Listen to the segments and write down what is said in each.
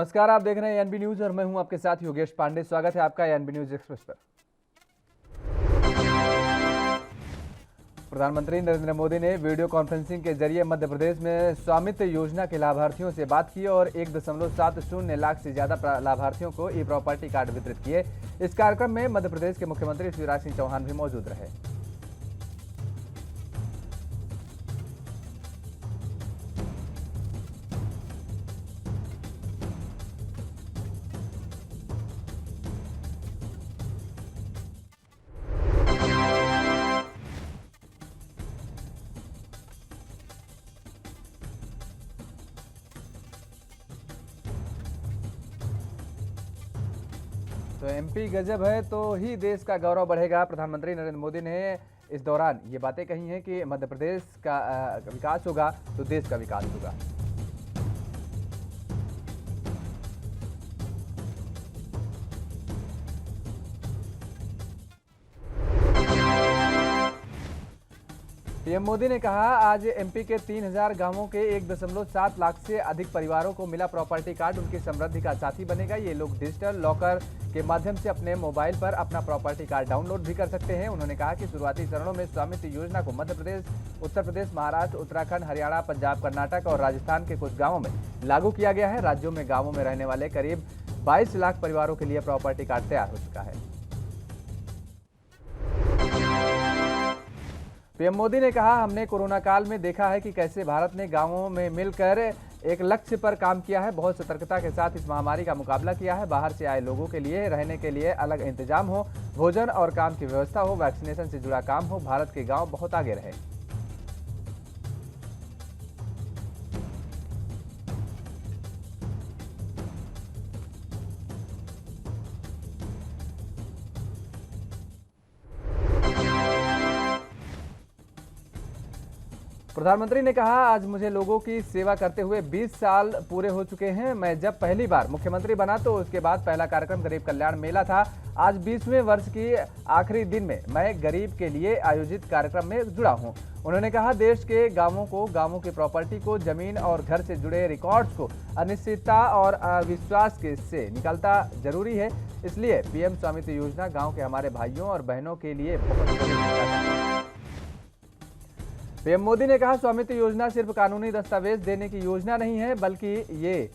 नमस्कार, आप देख रहे हैं एनबी न्यूज और मैं हूं आपके साथ योगेश पांडे। स्वागत है आपका एनबी न्यूज एक्सप्रेस पर। प्रधानमंत्री नरेंद्र मोदी ने वीडियो कॉन्फ्रेंसिंग के जरिए मध्य प्रदेश में स्वामित्व योजना के लाभार्थियों से बात की और 1.70 लाख से ज्यादा लाभार्थियों को ई प्रॉपर्टी कार्ड वितरित किए। इस कार्यक्रम में मध्य प्रदेश के मुख्यमंत्री शिवराज सिंह चौहान भी मौजूद रहे। तो एमपी गजब है तो ही देश का गौरव बढ़ेगा। प्रधानमंत्री नरेंद्र मोदी ने इस दौरान ये बातें कही हैं कि मध्य प्रदेश का विकास होगा तो देश का विकास होगा। पीएम मोदी ने कहा, आज एमपी के 3000 गांवों के 1.7 लाख से अधिक परिवारों को मिला प्रॉपर्टी कार्ड। उनकी समृद्धि का साथी बनेगा। ये लोग डिजिटल लॉकर के माध्यम से अपने मोबाइल पर अपना प्रॉपर्टी कार्ड डाउनलोड भी कर सकते हैं। उन्होंने कहा कि शुरुआती चरणों में स्वामित्व योजना को मध्य प्रदेश, उत्तर प्रदेश, महाराष्ट्र, उत्तराखंड, हरियाणा, पंजाब, कर्नाटक और राजस्थान के कुछ गाँवों में लागू किया गया है। राज्यों में गाँवों में रहने वाले करीब 22 लाख परिवारों के लिए प्रॉपर्टी कार्ड तैयार हो चुका है। पीएम मोदी ने कहा, हमने कोरोना काल में देखा है कि कैसे भारत ने गांवों में मिलकर एक लक्ष्य पर काम किया है। बहुत सतर्कता के साथ इस महामारी का मुकाबला किया है। बाहर से आए लोगों के लिए रहने के लिए अलग इंतजाम हो, भोजन और काम की व्यवस्था हो, वैक्सीनेशन से जुड़ा काम हो। भारत के गांव बहुत आगे रहे। प्रधानमंत्री ने कहा, आज मुझे लोगों की सेवा करते हुए 20 साल पूरे हो चुके हैं। मैं जब पहली बार मुख्यमंत्री बना तो उसके बाद पहला कार्यक्रम गरीब कल्याण मेला था। आज 20वें वर्ष की आखिरी दिन में मैं गरीब के लिए आयोजित कार्यक्रम में जुड़ा हूं। उन्होंने कहा, देश के गांवों को, गांवों की प्रॉपर्टी को, जमीन और घर से जुड़े रिकॉर्ड्स को अनिश्चितता और अविश्वास से निकालता जरूरी है। इसलिए पीएम स्वामित्व योजना गाँव के हमारे भाइयों और बहनों के लिए बहुत जरूरी है। पीएम मोदी ने कहा, स्वामित्व योजना सिर्फ कानूनी दस्तावेज देने की योजना नहीं है, बल्कि ये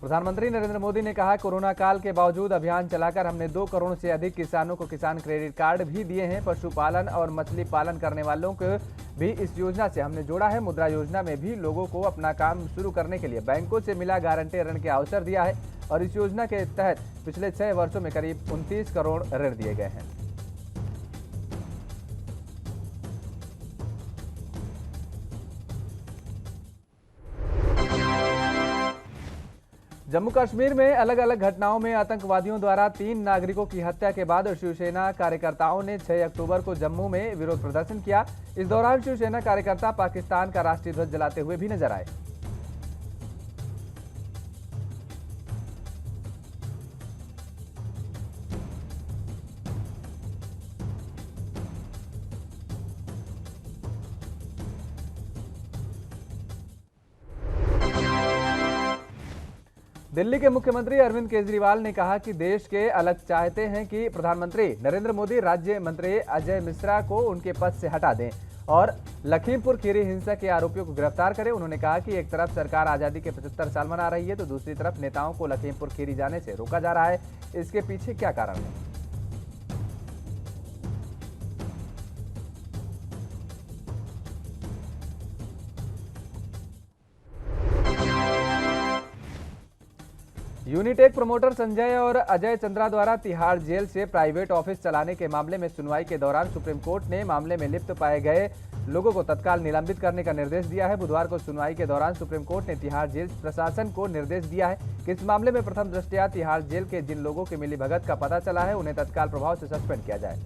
प्रधानमंत्री नरेंद्र मोदी ने कहा, कोरोना काल के बावजूद अभियान चलाकर हमने 2 करोड़ से अधिक किसानों को किसान क्रेडिट कार्ड भी दिए हैं। पशुपालन और मछली पालन करने वालों को भी इस योजना से हमने जोड़ा है। मुद्रा योजना में भी लोगों को अपना काम शुरू करने के लिए बैंकों से मिला गारंटी ऋण के अवसर दिया है और इस योजना के तहत पिछले 6 वर्षों में करीब 29 करोड़ ऋण दिए गए हैं। जम्मू कश्मीर में अलग अलग घटनाओं में आतंकवादियों द्वारा 3 नागरिकों की हत्या के बाद शिवसेना कार्यकर्ताओं ने 6 अक्टूबर को जम्मू में विरोध प्रदर्शन किया। इस दौरान शिवसेना कार्यकर्ता पाकिस्तान का राष्ट्रीय ध्वज जलाते हुए भी नजर आए। दिल्ली के मुख्यमंत्री अरविंद केजरीवाल ने कहा कि देश के अलग चाहते हैं कि प्रधानमंत्री नरेंद्र मोदी राज्य मंत्री अजय मिश्रा को उनके पद से हटा दें और लखीमपुर खीरी हिंसा के आरोपियों को गिरफ्तार करें। उन्होंने कहा कि एक तरफ सरकार आजादी के 75 साल मना रही है तो दूसरी तरफ नेताओं को लखीमपुर खीरी जाने से रोका जा रहा है। इसके पीछे क्या कारण है? यूनिटेक प्रमोटर संजय और अजय चंद्रा द्वारा तिहाड़ जेल से प्राइवेट ऑफिस चलाने के मामले में सुनवाई के दौरान सुप्रीम कोर्ट ने मामले में लिप्त पाए गए लोगों को तत्काल निलंबित करने का निर्देश दिया है। बुधवार को सुनवाई के दौरान सुप्रीम कोर्ट ने तिहाड़ जेल प्रशासन को निर्देश दिया है कि इस मामले में प्रथम दृष्टया तिहाड़ जेल के जिन लोगों की मिलीभगत का पता चला है उन्हें तत्काल प्रभाव से सस्पेंड किया जाए।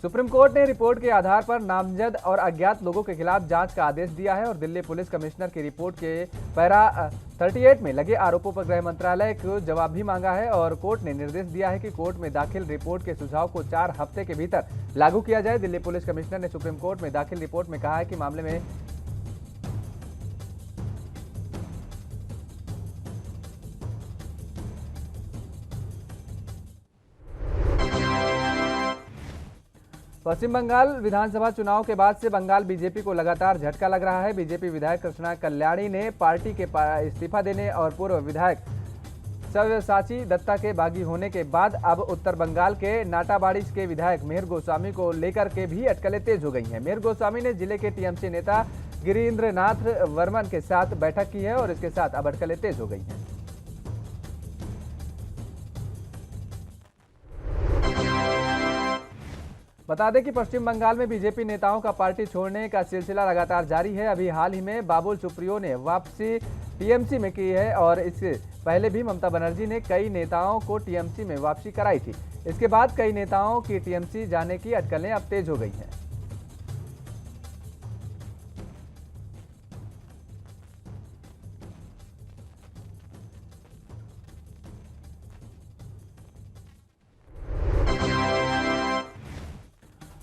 सुप्रीम कोर्ट ने रिपोर्ट के आधार पर नामजद और अज्ञात लोगों के खिलाफ जांच का आदेश दिया है और दिल्ली पुलिस कमिश्नर की रिपोर्ट के पैरा 38 में लगे आरोपों पर गृह मंत्रालय को जवाब भी मांगा है और कोर्ट ने निर्देश दिया है कि कोर्ट में दाखिल रिपोर्ट के सुझाव को 4 हफ्ते के भीतर लागू किया जाए। दिल्ली पुलिस कमिश्नर ने सुप्रीम कोर्ट में दाखिल रिपोर्ट में कहा है कि मामले में पश्चिम बंगाल विधानसभा चुनाव के बाद से बंगाल बीजेपी को लगातार झटका लग रहा है। बीजेपी विधायक कृष्णा कल्याणी ने पार्टी के इस्तीफा देने और पूर्व विधायक सव्यसाची दत्ता के बागी होने के बाद अब उत्तर बंगाल के नाटाबाड़ी के विधायक मिहिर गोस्वामी को लेकर के भी अटकलें तेज हो गई हैं। मिहिर गोस्वामी ने जिले के टीएमसी नेता गिरीन्द्रनाथ वर्मन के साथ बैठक की है और इसके साथ अब अटकलें तेज हो गई हैं। बता दें कि पश्चिम बंगाल में बीजेपी नेताओं का पार्टी छोड़ने का सिलसिला लगातार जारी है। अभी हाल ही में बाबुल सुप्रियो ने वापसी टीएमसी में की है और इससे पहले भी ममता बनर्जी ने कई नेताओं को टीएमसी में वापसी कराई थी। इसके बाद कई नेताओं की टीएमसी जाने की अटकलें अब तेज हो गई हैं।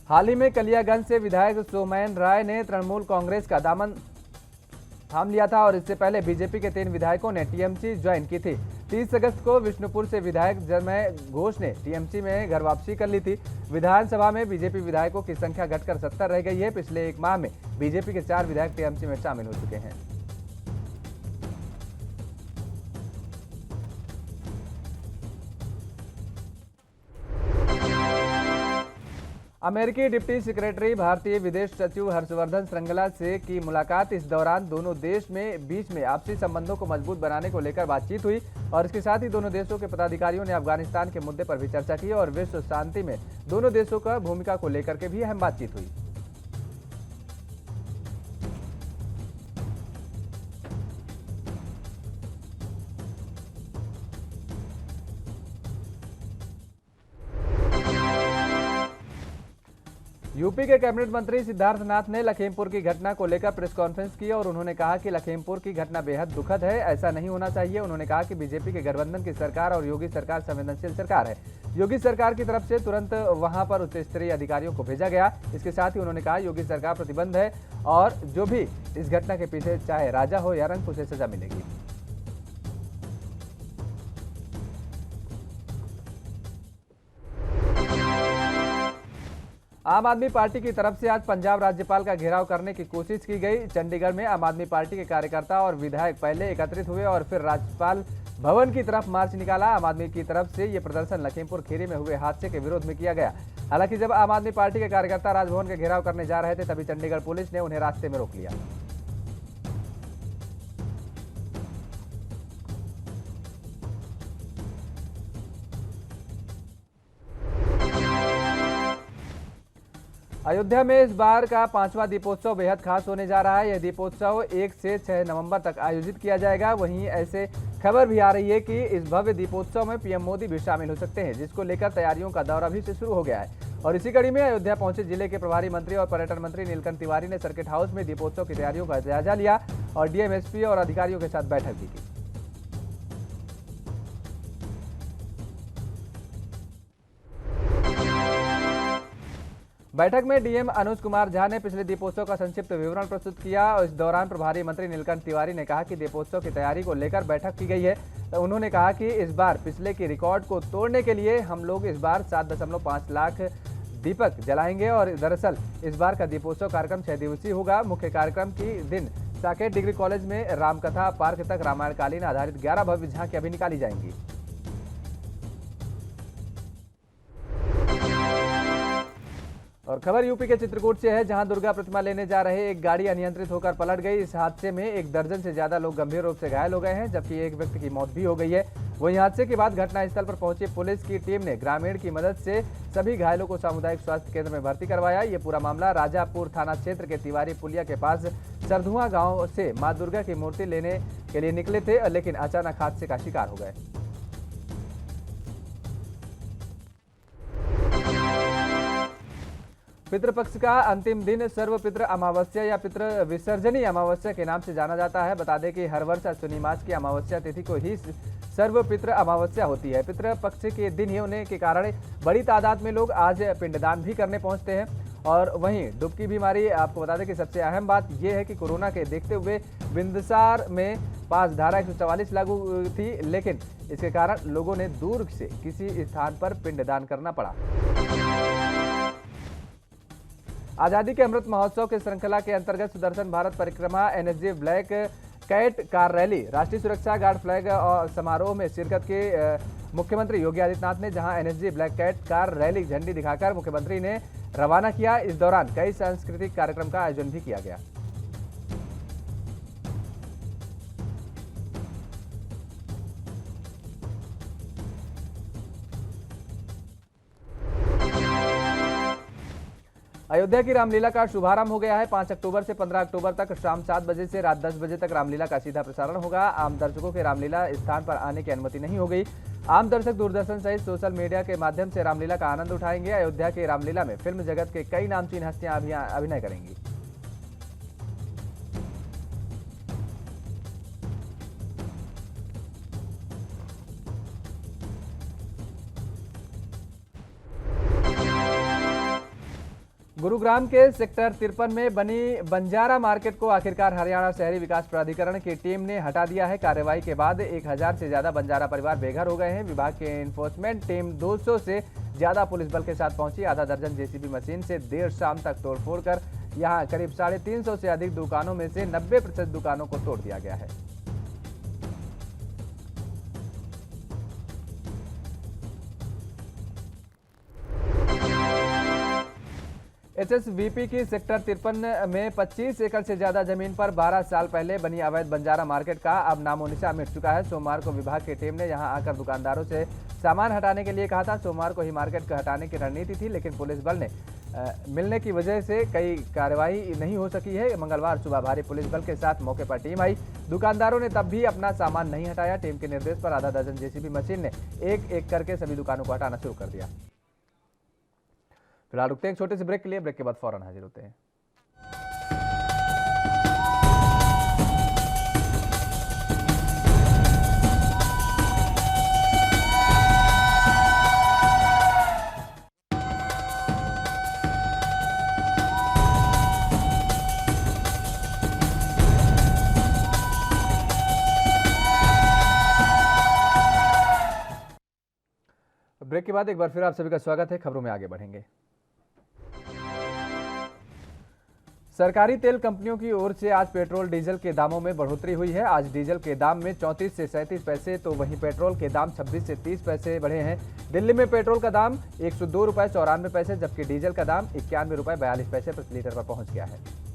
हाल ही में कलियागंज से विधायक सोमैन राय ने तृणमूल कांग्रेस का दामन थाम लिया था और इससे पहले बीजेपी के 3 विधायकों ने टीएमसी ज्वाइन की थी। 30 अगस्त को विष्णुपुर से विधायक जयमय घोष ने टीएमसी में घर वापसी कर ली थी। विधानसभा में बीजेपी विधायकों की संख्या घटकर 70 रह गई है। पिछले 1 माह में बीजेपी के 4 विधायक टीएमसी में शामिल हो चुके हैं। अमेरिकी डिप्टी सेक्रेटरी भारतीय विदेश सचिव हर्षवर्धन श्रृंगला से की मुलाकात। इस दौरान दोनों देश में बीच में आपसी संबंधों को मजबूत बनाने को लेकर बातचीत हुई और इसके साथ ही दोनों देशों के पदाधिकारियों ने अफगानिस्तान के मुद्दे पर भी चर्चा की और विश्व शांति में दोनों देशों का भूमिका को लेकर के भी अहम बातचीत हुई। यूपी के कैबिनेट मंत्री सिद्धार्थनाथ ने लखीमपुर की घटना को लेकर प्रेस कॉन्फ्रेंस की और उन्होंने कहा कि लखीमपुर की घटना बेहद दुखद है, ऐसा नहीं होना चाहिए। उन्होंने कहा कि बीजेपी के गठबंधन की सरकार और योगी सरकार संवेदनशील सरकार है। योगी सरकार की तरफ से तुरंत वहां पर उच्च स्तरीय अधिकारियों को भेजा गया। इसके साथ ही उन्होंने कहा योगी सरकार प्रतिबद्ध है और जो भी इस घटना के पीछे चाहे राजा हो या रंक, उसे सजा मिलेगी। आम आदमी पार्टी की तरफ से आज पंजाब राज्यपाल का घेराव करने की कोशिश की गई। चंडीगढ़ में आम आदमी पार्टी के कार्यकर्ता और विधायक पहले एकत्रित हुए और फिर राज्यपाल भवन की तरफ मार्च निकाला। आम आदमी की तरफ से ये प्रदर्शन लखीमपुर खीरी में हुए हादसे के विरोध में किया गया। हालांकि जब आम आदमी पार्टी के कार्यकर्ता राजभवन का घेराव करने जा रहे थे तभी चंडीगढ़ पुलिस ने उन्हें रास्ते में रोक लिया। अयोध्या में इस बार का 5वां दीपोत्सव बेहद खास होने जा रहा है। यह दीपोत्सव 1 से 6 नवंबर तक आयोजित किया जाएगा। वहीं ऐसे खबर भी आ रही है कि इस भव्य दीपोत्सव में पीएम मोदी भी शामिल हो सकते हैं, जिसको लेकर तैयारियों का दौर अभी से शुरू हो गया है। और इसी कड़ी में अयोध्या पहुंचे जिले के प्रभारी मंत्री और पर्यटन मंत्री नीलकंठ तिवारी ने सर्किट हाउस में दीपोत्सव की तैयारियों का जायजा लिया और डीएम, एसपी और अधिकारियों के साथ बैठक भी की। बैठक में डीएम अनुज कुमार झा ने पिछले दीपोत्सव का संक्षिप्त विवरण प्रस्तुत किया और इस दौरान प्रभारी मंत्री नीलकंठ तिवारी ने कहा कि दीपोत्सव की तैयारी को लेकर बैठक की गई है। तो उन्होंने कहा कि इस बार पिछले के रिकॉर्ड को तोड़ने के लिए हम लोग इस बार 7.5 लाख दीपक जलाएंगे और दरअसल इस बार का दीपोत्सव कार्यक्रम 6 दिवसीय होगा। मुख्य कार्यक्रम की दिन साकेत डिग्री कॉलेज में रामकथा पार्क तक रामायणकालीन आधारित 11 भव्य झांकियां भी निकाली जाएंगी। और खबर यूपी के चित्रकूट से है, जहां दुर्गा प्रतिमा लेने जा रहे एक गाड़ी अनियंत्रित होकर पलट गई। इस हादसे में 1 दर्जन से ज्यादा लोग गंभीर रूप से घायल हो गए हैं, जबकि एक व्यक्ति की मौत भी हो गई है। वहीं हादसे के बाद घटनास्थल पर पहुंची पुलिस की टीम ने ग्रामीण की मदद से सभी घायलों को सामुदायिक स्वास्थ्य केंद्र में भर्ती करवाया। ये पूरा मामला राजापुर थाना क्षेत्र के तिवारी पुलिया के पास सरधुआ गाँव से माँ दुर्गा की मूर्ति लेने के लिए निकले थे, लेकिन अचानक हादसे का शिकार हो गए। पितृपक्ष का अंतिम दिन सर्व पितृ अमावस्या या पितृ विसर्जनी अमावस्या के नाम से जाना जाता है। बता दें कि हर वर्ष अश्विनी मास की अमावस्या तिथि को ही सर्व पितृ अमावस्या होती है। पितृपक्ष के दिन ही होने के कारण बड़ी तादाद में लोग आज पिंडदान भी करने पहुंचते हैं। और वहीं डुबकी बीमारी, आपको बता दें कि सबसे अहम बात यह है कि कोरोना के देखते हुए बिंदसार में पास धारा 144 लागू थी, लेकिन इसके कारण लोगों ने दूर से किसी स्थान पर पिंडदान करना पड़ा। आजादी के अमृत महोत्सव के श्रृंखला के अंतर्गत Sudarshan Bharat Parikrama, NSG black cat car rally, राष्ट्रीय सुरक्षा गार्ड फ्लैग और समारोह में शिरकत के मुख्यमंत्री योगी आदित्यनाथ ने जहां NSG black cat car rally झंडी दिखाकर मुख्यमंत्री ने रवाना किया। इस दौरान कई सांस्कृतिक कार्यक्रम का आयोजन भी किया गया। अयोध्या की रामलीला का शुभारंभ हो गया है। 5 अक्टूबर से 15 अक्टूबर तक शाम 7 बजे से रात 10 बजे तक रामलीला का सीधा प्रसारण होगा। आम दर्शकों के रामलीला स्थान पर आने की अनुमति नहीं हो गई। आम दर्शक दूरदर्शन सहित सोशल मीडिया के माध्यम से रामलीला का आनंद उठाएंगे। अयोध्या के रामलीला में फिल्म जगत के कई नामचीन हस्तियां अभिनय करेंगी। गुरुग्राम के सेक्टर 53 में बनी बंजारा मार्केट को आखिरकार हरियाणा शहरी विकास प्राधिकरण की टीम ने हटा दिया है। कार्रवाई के बाद 1000 से ज्यादा बंजारा परिवार बेघर हो गए हैं। विभाग की एनफोर्समेंट टीम 200 से ज्यादा पुलिस बल के साथ पहुंची। आधा दर्जन जेसीबी मशीन से देर शाम तक तोड़फोड़ कर यहां करीब 350 से अधिक दुकानों में से 90% दुकानों को तोड़ दिया गया है। एसएसवीपी की सेक्टर 53 में 25 एकड़ से ज्यादा जमीन पर 12 साल पहले बनी अवैध बंजारा मार्केट का अब नामोनिशान मिट चुका है। सोमवार को विभाग की टीम ने यहां आकर दुकानदारों से सामान हटाने के लिए कहा था। सोमवार को ही मार्केट को हटाने की रणनीति थी, लेकिन पुलिस बल ने मिलने की वजह से कई कार्रवाई नहीं हो सकी है। मंगलवार सुबह भारी पुलिस बल के साथ मौके पर टीम आई। दुकानदारों ने तब भी अपना सामान नहीं हटाया। टीम के निर्देश पर आधा दर्जन जेसीबी मशीन ने एक एक करके सभी दुकानों को हटाना शुरू कर दिया। फिलहाल रुकते हैं एक छोटे से ब्रेक के लिए। ब्रेक के बाद फौरन हाजिर होते हैं। ब्रेक के बाद एक बार फिर आप सभी का स्वागत है। खबरों में आगे बढ़ेंगे। सरकारी तेल कंपनियों की ओर से आज पेट्रोल डीजल के दामों में बढ़ोतरी हुई है। आज डीजल के दाम में 34 से 37 पैसे, तो वहीं पेट्रोल के दाम 26 से 30 पैसे बढ़े हैं। दिल्ली में पेट्रोल का दाम 102 रुपये 94 पैसे, जबकि डीजल का दाम 91 रुपये 42 पैसे प्रति लीटर पर पहुंच गया है।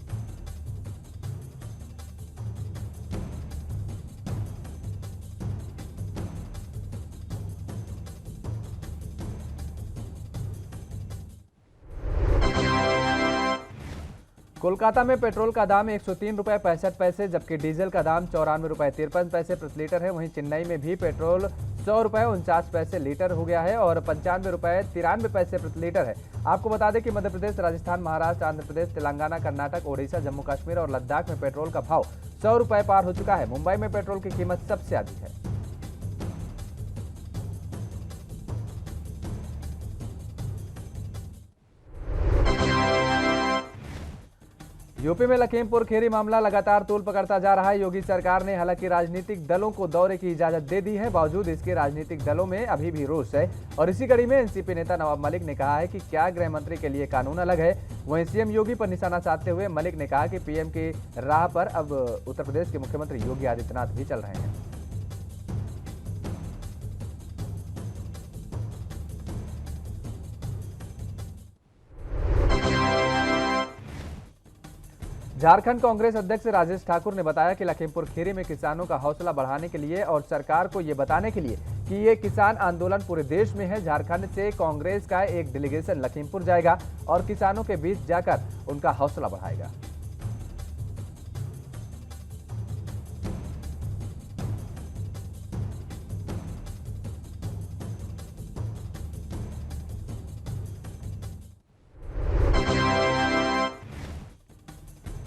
कोलकाता में पेट्रोल का दाम 103 रुपये 65 पैसे, जबकि डीजल का दाम 94 रुपये 53 पैसे प्रति लीटर है। वहीं चेन्नई में भी पेट्रोल 100 रुपये 49 पैसे लीटर हो गया है और 95 रुपये 93 पैसे प्रति लीटर है। आपको बता दें कि मध्य प्रदेश, राजस्थान, महाराष्ट्र, आंध्र प्रदेश, तेलंगाना, कर्नाटक, ओडिशा, जम्मू कश्मीर और लद्दाख में पेट्रोल का भाव 100 रुपये पार हो चुका है। मुंबई में पेट्रोल की कीमत सबसे अधिक है। यूपी में लखीमपुर खीरी मामला लगातार तूल पकड़ता जा रहा है। योगी सरकार ने हालांकि राजनीतिक दलों को दौरे की इजाजत दे दी है, बावजूद इसके राजनीतिक दलों में अभी भी रोष है। और इसी कड़ी में एनसीपी नेता नवाब मलिक ने कहा है कि क्या गृह मंत्री के लिए कानून अलग है। वहीं सीएम योगी पर निशाना साधते हुए मलिक ने कहा कि पीएम की राह पर अब उत्तर प्रदेश के मुख्यमंत्री योगी आदित्यनाथ भी चल रहे हैं। झारखंड कांग्रेस अध्यक्ष राजेश ठाकुर ने बताया कि लखीमपुर खीरी में किसानों का हौसला बढ़ाने के लिए और सरकार को ये बताने के लिए कि ये किसान आंदोलन पूरे देश में है, झारखंड से कांग्रेस का एक डेलीगेशन लखीमपुर जाएगा और किसानों के बीच जाकर उनका हौसला बढ़ाएगा।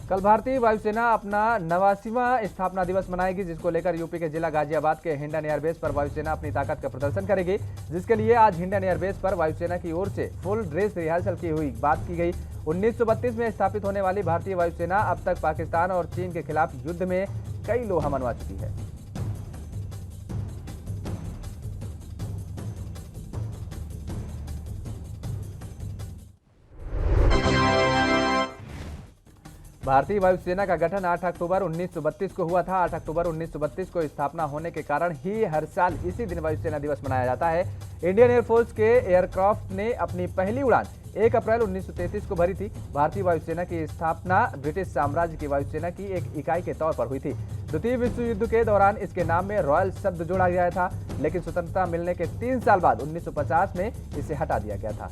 कल भारतीय वायुसेना अपना 89वां स्थापना दिवस मनाएगी, जिसको लेकर यूपी के जिला गाजियाबाद के हिंडन एयरबेस पर वायुसेना अपनी ताकत का प्रदर्शन करेगी, जिसके लिए आज हिंडन एयरबेस पर वायुसेना की ओर से फुल ड्रेस रिहर्सल की हुई बात की गई। 1932 में स्थापित होने वाली भारतीय वायुसेना अब तक पाकिस्तान और चीन के खिलाफ युद्ध में कई लोहा मनवा चुकी है। भारतीय वायुसेना का गठन 8 अक्टूबर 1932 को हुआ था। 8 अक्टूबर 1932 को स्थापना होने के कारण ही हर साल इसी दिन वायुसेना दिवस मनाया जाता है। इंडियन एयरफोर्स के एयरक्राफ्ट ने अपनी पहली उड़ान 1 अप्रैल 1933 को भरी थी। भारतीय वायुसेना की स्थापना ब्रिटिश साम्राज्य की वायुसेना की एक इकाई के तौर पर हुई थी। द्वितीय विश्व युद्ध के दौरान इसके नाम में रॉयल शब्द जोड़ा गया था, लेकिन स्वतंत्रता मिलने के 3 साल बाद 1950 में इसे हटा दिया गया था।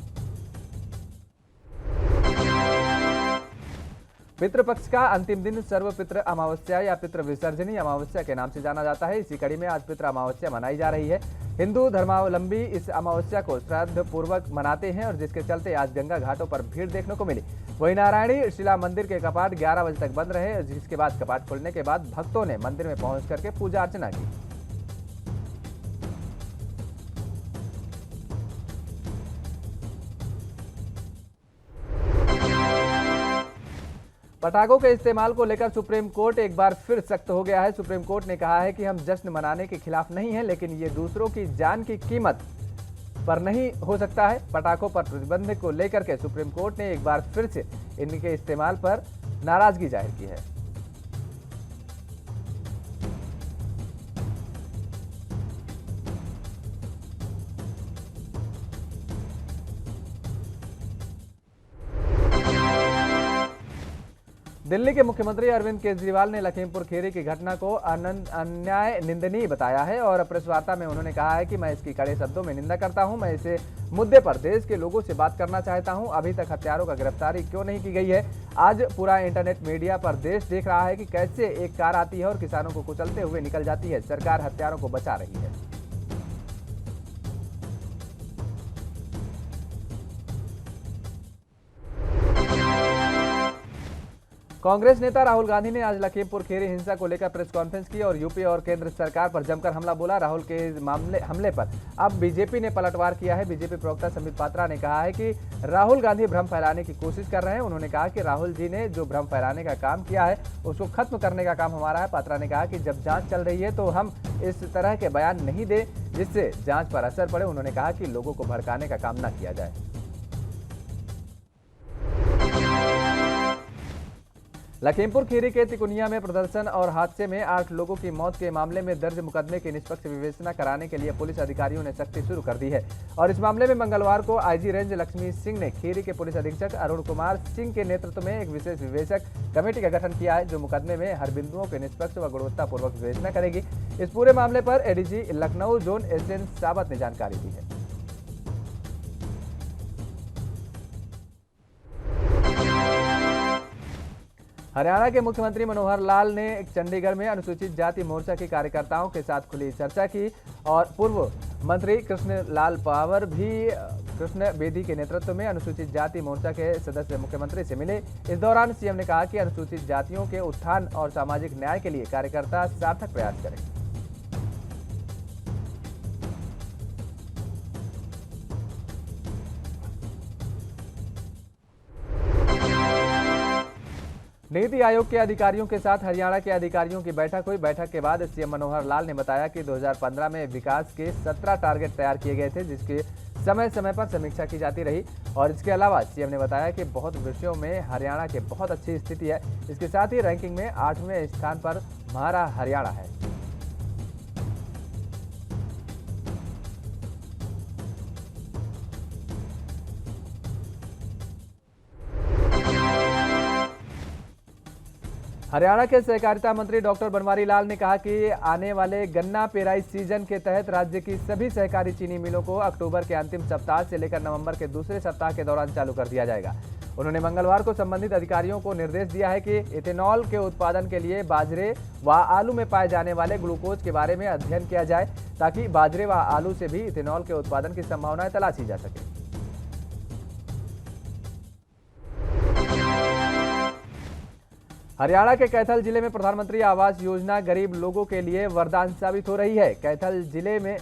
पितृपक्ष का अंतिम दिन सर्वपितृ अमावस्या या पितृ विसर्जनी अमावस्या के नाम से जाना जाता है। इसी कड़ी में आज पितृ अमावस्या मनाई जा रही है। हिंदू धर्मावलंबी इस अमावस्या को श्राद्ध पूर्वक मनाते हैं और जिसके चलते आज गंगा घाटों पर भीड़ देखने को मिली। वहीं नारायणी शिला मंदिर के कपाट 11 बजे तक बंद रहे, जिसके बाद कपाट खुलने के बाद भक्तों ने मंदिर में पहुंच करके पूजा अर्चना की। पटाखों के इस्तेमाल को लेकर सुप्रीम कोर्ट एक बार फिर सख्त हो गया है। सुप्रीम कोर्ट ने कहा है कि हम जश्न मनाने के खिलाफ नहीं हैं, लेकिन ये दूसरों की जान की कीमत पर नहीं हो सकता है। पटाखों पर प्रतिबंध को लेकर के सुप्रीम कोर्ट ने एक बार फिर से इनके इस्तेमाल पर नाराजगी जाहिर की है। दिल्ली के मुख्यमंत्री अरविंद केजरीवाल ने लखीमपुर खीरी की घटना को अन्याय निंदनीय बताया है और प्रेस वार्ता में उन्होंने कहा है कि मैं इसकी कड़े शब्दों में निंदा करता हूं। मैं इसे मुद्दे पर देश के लोगों से बात करना चाहता हूं। अभी तक हत्यारों का गिरफ्तारी क्यों नहीं की गई है? आज पूरा इंटरनेट मीडिया पर देश देख रहा है कि कैसे एक कार आती है और किसानों को कुचलते हुए निकल जाती है। सरकार हत्यारों को बचा रही है। कांग्रेस नेता राहुल गांधी ने आज लखीमपुर खीरी हिंसा को लेकर प्रेस कॉन्फ्रेंस की और यूपी और केंद्र सरकार पर जमकर हमला बोला। राहुल के हमले पर अब बीजेपी ने पलटवार किया है। बीजेपी प्रवक्ता संबित पात्रा ने कहा है कि राहुल गांधी भ्रम फैलाने की कोशिश कर रहे हैं। उन्होंने कहा कि राहुल जी ने जो भ्रम फैलाने का काम किया है उसको खत्म करने का काम हमारा है। पात्रा ने कहा कि जब जांच चल रही है तो हम इस तरह के बयान नहीं दें जिससे जांच पर असर पड़े। उन्होंने कहा कि लोगों को भड़काने का काम न किया जाए। लखीमपुर खीरी के तिकुनिया में प्रदर्शन और हादसे में 8 लोगों की मौत के मामले में दर्ज मुकदमे की निष्पक्ष विवेचना कराने के लिए पुलिस अधिकारियों ने सख्ती शुरू कर दी है और इस मामले में मंगलवार को आईजी रेंज लक्ष्मी सिंह ने खीरी के पुलिस अधीक्षक अरुण कुमार सिंह के नेतृत्व में एक विशेष विवेचक कमेटी का गठन किया है, जो मुकदमे में हर बिंदुओं की निष्पक्ष व गुणवत्तापूर्वक विवेचना करेगी। इस पूरे मामले पर एडीजी लखनऊ जोन एसएन सावत ने जानकारी दी है। हरियाणा के मुख्यमंत्री मनोहर लाल ने चंडीगढ़ में अनुसूचित जाति मोर्चा के कार्यकर्ताओं के साथ खुली चर्चा की और पूर्व मंत्री कृष्ण लाल पावर भी कृष्ण बेदी के नेतृत्व में अनुसूचित जाति मोर्चा के सदस्य मुख्यमंत्री से मिले। इस दौरान सीएम ने कहा कि अनुसूचित जातियों के उत्थान और सामाजिक न्याय के लिए कार्यकर्ता सार्थक प्रयास करें। नीति आयोग के अधिकारियों के साथ हरियाणा के अधिकारियों की बैठक हुई। बैठक के बाद सीएम मनोहर लाल ने बताया कि 2015 में विकास के 17 टारगेट तैयार किए गए थे, जिसके समय समय पर समीक्षा की जाती रही और इसके अलावा सीएम ने बताया कि बहुत विषयों में हरियाणा की बहुत अच्छी स्थिति है। इसके साथ ही रैंकिंग में 8वें स्थान पर हमारा हरियाणा है। हरियाणा के सहकारिता मंत्री डॉक्टर बनवारी लाल ने कहा कि आने वाले गन्ना पेराई सीजन के तहत राज्य की सभी सहकारी चीनी मिलों को अक्टूबर के अंतिम सप्ताह से लेकर नवंबर के दूसरे सप्ताह के दौरान चालू कर दिया जाएगा। उन्होंने मंगलवार को संबंधित अधिकारियों को निर्देश दिया है कि इथेनॉल के उत्पादन के लिए बाजरे व आलू में पाए जाने वाले ग्लूकोज के बारे में अध्ययन किया जाए, ताकि बाजरे व आलू से भी इथेनॉल के उत्पादन की संभावनाएं तलाशी जा सके। हरियाणा के कैथल जिले में प्रधानमंत्री आवास योजना गरीब लोगों के लिए वरदान साबित हो रही है। कैथल जिले में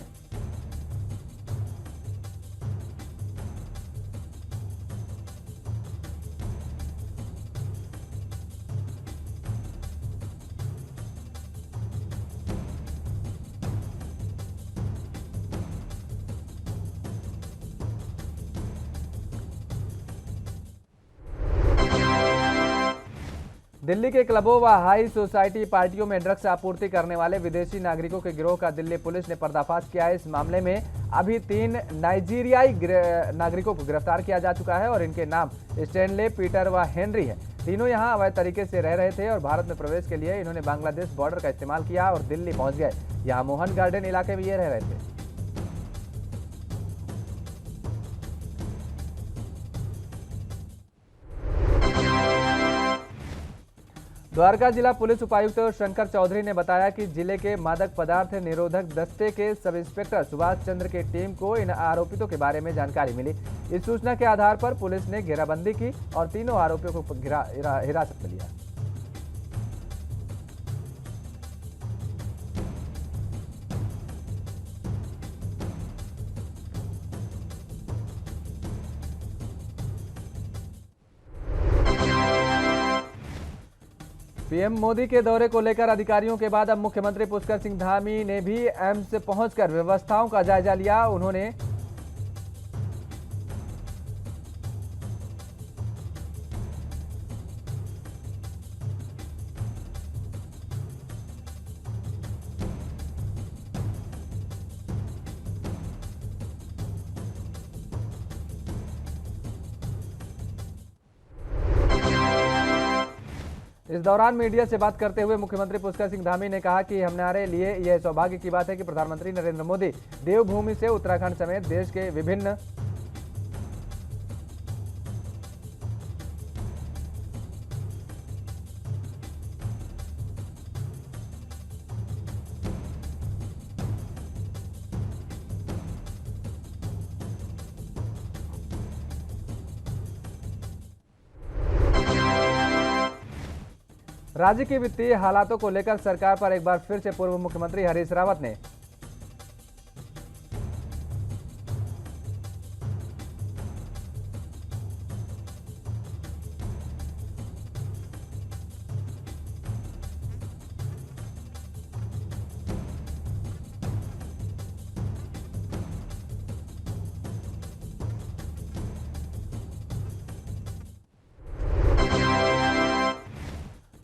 दिल्ली के क्लबों व हाई सोसाइटी पार्टियों में ड्रग्स आपूर्ति करने वाले विदेशी नागरिकों के गिरोह का दिल्ली पुलिस ने पर्दाफाश किया है। इस मामले में अभी 3 नाइजीरियाई नागरिकों को गिरफ्तार किया जा चुका है और इनके नाम स्टैनले, पीटर व हेनरी है। तीनों यहां अवैध तरीके से रह रहे थे और भारत में प्रवेश के लिए इन्होंने बांग्लादेश बॉर्डर का इस्तेमाल किया और दिल्ली पहुंच गए। यहाँ मोहन गार्डन इलाके में ये रह रहे थे। द्वारका जिला पुलिस उपायुक्त शंकर चौधरी ने बताया कि जिले के मादक पदार्थ निरोधक दस्ते के सब इंस्पेक्टर सुभाष चंद्र की टीम को इन आरोपितों के बारे में जानकारी मिली। इस सूचना के आधार पर पुलिस ने घेराबंदी की और तीनों आरोपियों को हिरासत में लिया। पीएम मोदी के दौरे को लेकर अधिकारियों के बाद अब मुख्यमंत्री पुष्कर सिंह धामी ने भी एम्स पहुंचकर व्यवस्थाओं का जायजा लिया। उन्होंने इस दौरान मीडिया से बात करते हुए मुख्यमंत्री पुष्कर सिंह धामी ने कहा कि हमारे लिए यह सौभाग्य की बात है कि प्रधानमंत्री नरेंद्र मोदी देवभूमि से उत्तराखंड समेत देश के विभिन्न राज्य की वित्तीय हालातों को लेकर सरकार पर एक बार फिर से पूर्व मुख्यमंत्री हरीश रावत ने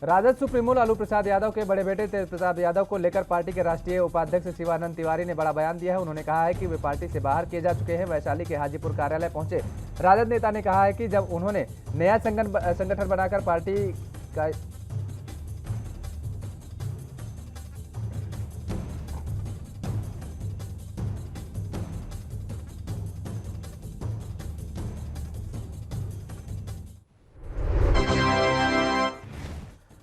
राजद सुप्रीमो लालू प्रसाद यादव के बड़े बेटे तेज प्रताप यादव को लेकर पार्टी के राष्ट्रीय उपाध्यक्ष शिवानंद तिवारी ने बड़ा बयान दिया है। उन्होंने कहा है कि वे पार्टी से बाहर किए जा चुके हैं। वैशाली के हाजीपुर कार्यालय पहुंचे राजद नेता ने कहा है कि जब उन्होंने नया संगठन बनाकर पार्टी का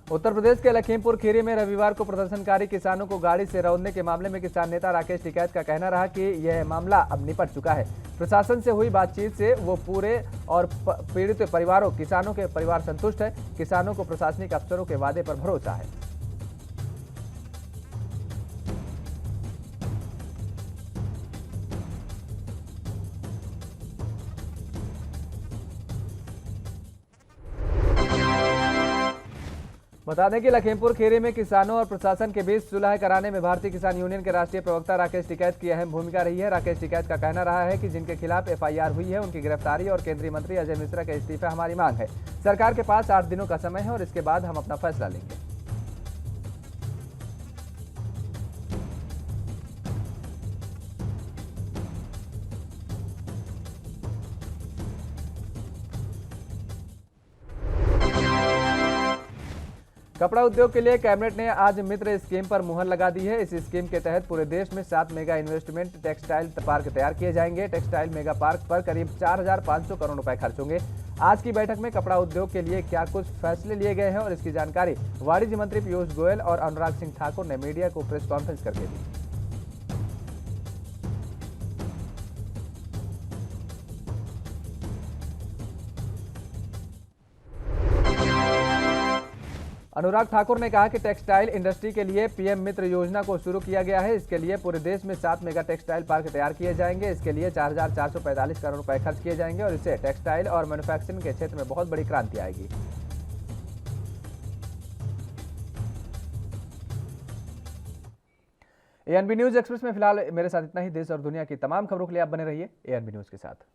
उत्तर प्रदेश के लखीमपुर खीरी में रविवार को प्रदर्शनकारी किसानों को गाड़ी से रौंदने के मामले में किसान नेता राकेश टिकैत का कहना रहा कि यह मामला अब निपट चुका है। प्रशासन से हुई बातचीत से वो पूरे और पीड़ित परिवारों किसानों के परिवार संतुष्ट है। किसानों को प्रशासनिक अफसरों के वादे पर भरोसा है। बता दें कि लखीमपुर खीरी में किसानों और प्रशासन के बीच सुलह कराने में भारतीय किसान यूनियन के राष्ट्रीय प्रवक्ता राकेश टिकैत की अहम भूमिका रही है। राकेश टिकैत का कहना रहा है कि जिनके खिलाफ एफआईआर हुई है उनकी गिरफ्तारी और केंद्रीय मंत्री अजय मिश्रा के इस्तीफे हमारी मांग है। सरकार के पास 8 दिनों का समय है और इसके बाद हम अपना फैसला लेंगे। कपड़ा उद्योग के लिए कैबिनेट ने आज मित्र स्कीम पर मुहर लगा दी है। इस स्कीम के तहत पूरे देश में 7 मेगा इन्वेस्टमेंट टेक्सटाइल पार्क तैयार किए जाएंगे। टेक्सटाइल मेगा पार्क पर करीब 4,500 करोड़ रुपए खर्च होंगे। आज की बैठक में कपड़ा उद्योग के लिए क्या कुछ फैसले लिए गए हैं और इसकी जानकारी वाणिज्य मंत्री पीयूष गोयल और अनुराग सिंह ठाकुर ने मीडिया को प्रेस कॉन्फ्रेंस करके दी। अनुराग ठाकुर ने कहा कि टेक्सटाइल इंडस्ट्री के लिए पीएम मित्र योजना को शुरू किया गया है। इसके लिए पूरे देश में 7 मेगा टेक्सटाइल पार्क तैयार किए जाएंगे। इसके लिए 4,445 करोड़ रुपए खर्च किए जाएंगे और इससे टेक्सटाइल और मैन्युफैक्चरिंग के क्षेत्र में बहुत बड़ी क्रांति आएगी। एएनबी न्यूज एक्सप्रेस में फिलहाल मेरे साथ इतना ही। देश और दुनिया की तमाम खबरों के लिए आप बने रहिए एएनबी न्यूज के साथ।